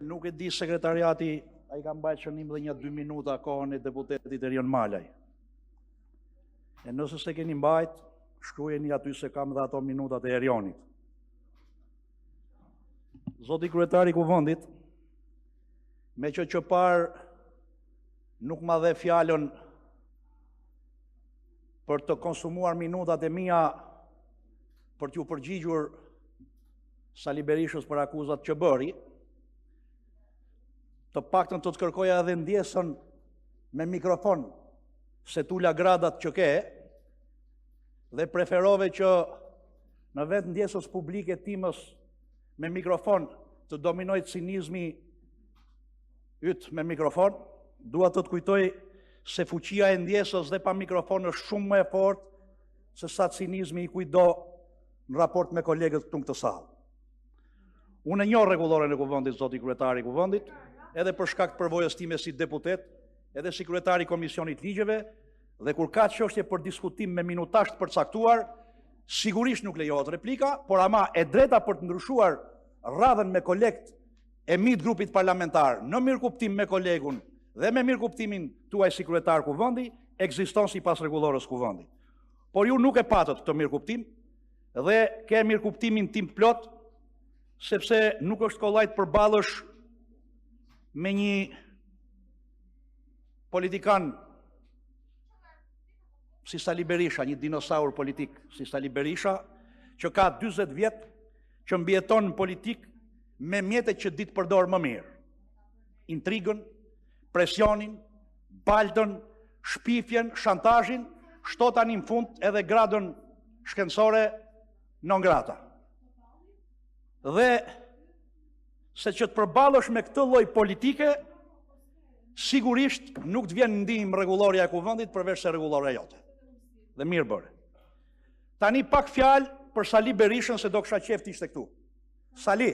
Nuk e di sekretariati, a I ka mbajtë shënim dhe një 2 minuta kohën e deputetit Erion Malaj. E nëse se keni mbajtë, shkruajeni aty se kam dhe ato minutat e Erionit. Zoti kryetari I Kuvendit, me që parë nuk ma dhe fjallën për të konsumuar minutat e mia për t'ju përgjigjur Sali Berishës për akuzat që bëri, të paktën të kërkoja edhe ndjesën me mikrofon se t'ula gradat që ke, dhe preferove që në vetë ndjesës publike timës me mikrofon të dominoj cinizmi yt me mikrofon. Dua të kujtoj se fuqia e ndjesës dhe pa mikrofon është shumë më e fortë se sa cinizmi I kujdo në raport me kolegët këtu në këtë sallë. Unë e njoh rregulloren e Kuvendit, zoti kryetari I Kuvendit, edhe për shkak të përvojës time si deputet, edhe si kryetari I Komisionit Ligjeve, dhe kur ka çështje për diskutim me minutazh të përcaktuar, sigurisht nuk lejohet replika, por ama e drejta për të ndryshuar radhën me kolegët e mit grupit parlamentar, në mirëkuptim me kolegun dhe me mirëkuptimin tuaj si kryetar Kuvendi, ekziston sipas rregullorës Kuvendit. Por ju nuk e patët këtë mirëkuptim dhe ke mirëkuptimin tim plot, sepse nuk është kollaj të përballësh me një politikan si Sali Berisha, një dinosaur politik si Sali Berisha, që ka 40 vjet që mbijeton në politik me mjetet që ditë përdor më mirë. Intrigën, presionin, baltën, shpifjen, shantazhin, shto tani në fund edhe gradën shkencore non grata. Dhe se që të përballësh me këtë lloj politike, sigurisht nuk të vjen ndihmë rregullorja e Kuvendit përveç se rregullorja jote. Dhe mirë bëre. Tani pak fjalë për Sali Berishën se do kisha qejf të ishte këtu. Sali,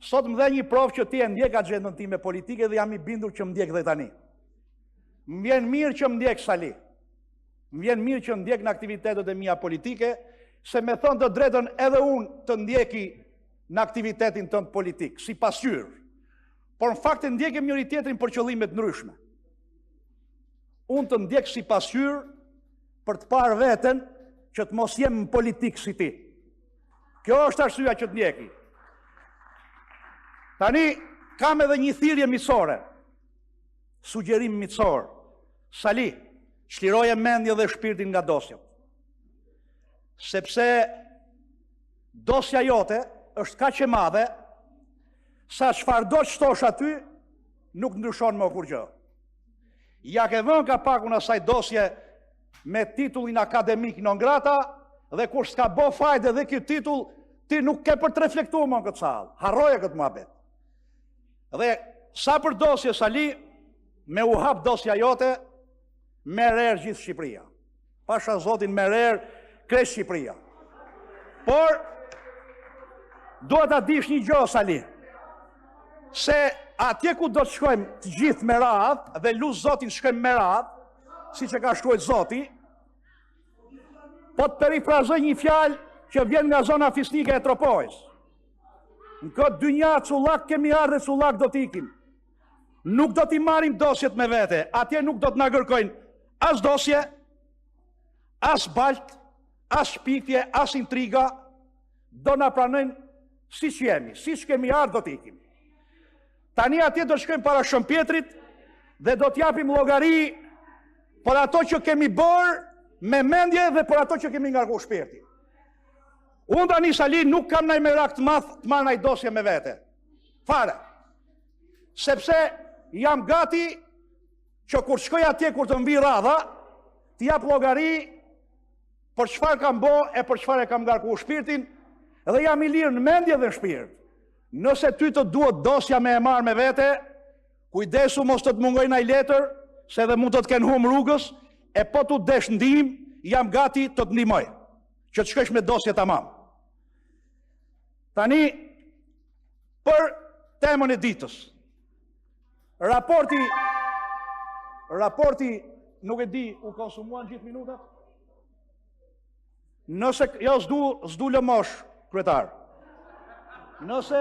sot më dhe një provë që ti e ndjek agjendën time politike dhe jam I bindur që më ndjek dhe tani. Më vjen mirë që më ndjek Sali. Më vjen mirë që më ndjek në aktivitetet e mia politike, se me thënë të drejtën edhe unë të ndjeki në aktivitetin tënd politik, si pasqyrë. Por në fakt të ndjekim njëri tjetrin për qëllime të ndryshme. Unë të ndjek si pasqyrë për të parë veten që të mos jem në politik si ti. Kjo është arsyeja që të ndjeki. Tani kam edhe një thirrje miqësore. Sugjerim miqësor. Sali, çliroje mendje dhe shpirtin nga dosja. Sepse dosja jote është kaq e madhe sa çfarë do të shtosh aty nuk ndryshon më kur gjë. Ja ke vënë ka pak unë asaj dosje me titullin akademik non grata dhe kur s'ka bo fajde dhe ky titull ti nuk ke për të reflektuar më në këtë sallë. Harroje këtë muhabet. Dhe sa për dosje Sali, me u hap dosja jote, merr gjithë Shqipëria. Pasha zotin merr krejt Shqipëria. Por duhet ta dish një gjë Sali, se atje ku do të shkojmë të gjithë me radhë dhe lut zotin shkojmë me radhë, siç e ka shkruar zoti, po të perifrazoj një fjalë që vjen nga zona fisnike e Tropojës. Në këtë dynja cullak kemi ardhe, cullak do t'ikim. Nuk do t'i marrim dosjet me vete, atje nuk do t'na kërkojnë as dosje, as balt, as shpifje, as intriga, do na pranojnë siç jemi, siç kemi ardhur do t'ikim. Tani atje do shkojmë para Shëmpjetrit dhe do t'japim llogari për ato që kemi bërë me mendje dhe për ato që kemi ngarkuar shpirtin. Unë tani Sali nuk kam ndaj merak të madh të marr ndaj dosje me vete. Fare. Sepse jam gati që kur shkoj atje kur të mbi radha, t'i jap llogari për çfarë kam bë e për çfarë kam ngarkuar shpirtin dhe jam I lirë në mendje dhe në shpirt. Nëse ty të duhet dosja me e marrë me vete, kujdesu mos të të mungoj ndaj letër, se dhe mund të të kenë hum rrugës, e po t'u desh ndihmë, jam gati të të ndihmoj, që të shkosh me dosje tamam. Tani, për temën e ditës. Raporti, nuk e di, u konsumuan gjithë minutat? Nëse, jo, s'du lëmosh, kryetar. Nëse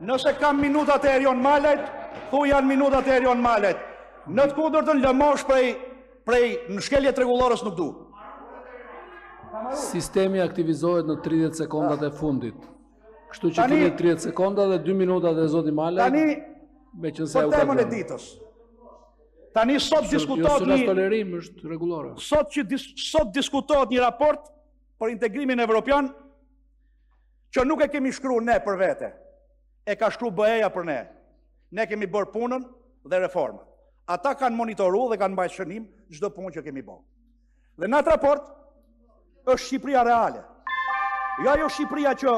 Nëse kam minutat e Erion Malet, thu janë minutat e Erion Malet. Në të kundërtën lëmosh prej në shkelje rregullorës nuk du. Sistemi aktivizohet në 30 sekondat e fundit. Kështu që keni 30 sekonda dhe 2 minutat e zoti Malet. Tani, për temën e ditës. Tani sot diskutohet një tolerim është rregullore. Sot diskutohet një raport për integrimin evropian që nuk e kemi shkruar ne për vete. E ka shkruar BE-ja për ne. Ne kemi bërë punën dhe reformën. Ata kanë monitoruar dhe kanë mbajtur shënim çdo punë që kemi bërë. Dhe në atë raport është Shqipëria reale. Jo ajo Shqipëria që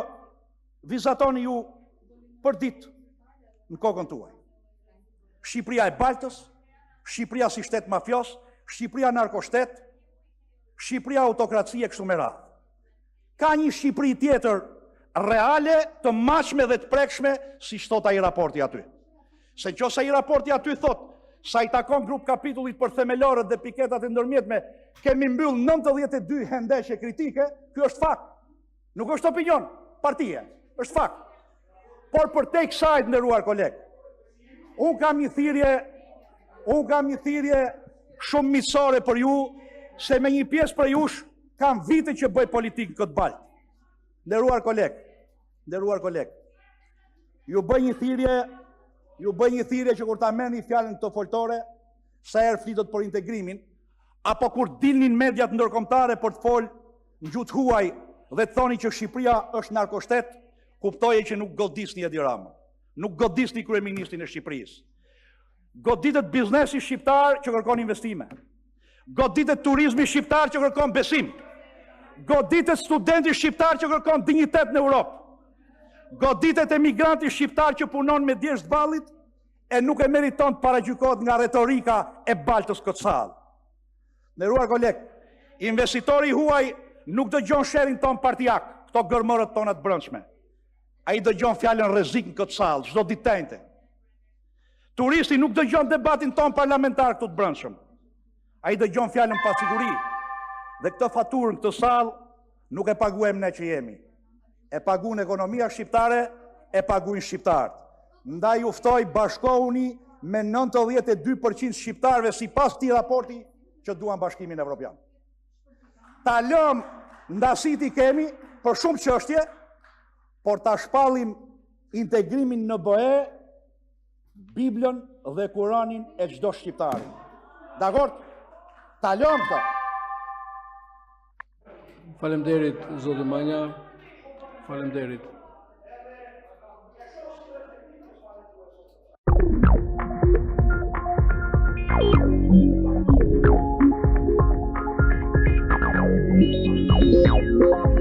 vizatoni ju për ditë në kokën tuaj. Shqipëria e Baltës, Shqipëria si shtet mafios, Shqipëria narkoshtet, Shqipëria autokracie kështu me radhë. Ka një Shqipëri tjetër reale, të mashme dhe të prekshme, si thot ai raporti aty. Se nëse ai raporti aty thot, sa i takon grup kapitullit për themelorët dhe piketat e ndërmjetme, kemi mbyll 92 hendeshje kritike, ky është fakt. Nuk është opinion, partie, është fakt. Por për te kësaj, nderuar koleg, unë kam një thirrje shumë miqësore për ju, se me një pjesë për jush kam vite që bëj politikë këtë balë. Nderuar koleg, ju bëj një thirrje që kur ta merrni fjalën këto foltore, sa herë flitet për integrimin, apo kur dilnin mediat ndërkombëtare për të folë në gjuhë huaj dhe të thoni që Shqipëria është narkoshtet, kuptoje që nuk godisni Edi Ramën, nuk godisni kryeministrin e Shqipërisë. Goditet biznesi shqiptar që kërkon investime. Goditet turizmi shqiptar që kërkon besim. Goditet studenti shqiptar që kërkon dinjitet në Europë. Goditet emigranti shqiptar që punon me djesht vallit e nuk e meriton të paragjykohet nga retorika e Baltës Kocall. Nderuar koleg, investitori huaj nuk dëgjon sherin ton partijak, këto gërmërët tona të brendshme. Ai dëgjon fjalën rrezik në Kocall, çdo ditë tente. Turisti nuk dëgjon debatin ton parlamentar këtu të brendshëm. Ai dëgjon fjalën pasiguri. Dhe këtë faturën, këtë sallë, nuk e paguajmë ne që jemi. E paguën ekonomia shqiptare, e paguajnë shqiptarët. Ndaj uftoj bashkohuni me 92% shqiptarëve sipas këtij raporti që duan Bashkimin Evropian. Ta lëm ndasit i kemi për shumë çështje, por ta shpallim integrimin në BE, Biblën dhe Kuranin e çdo shqiptari. Dakor? Ta lëm këto. Faleminderit zoti Manja. Faleminderit. Thank you.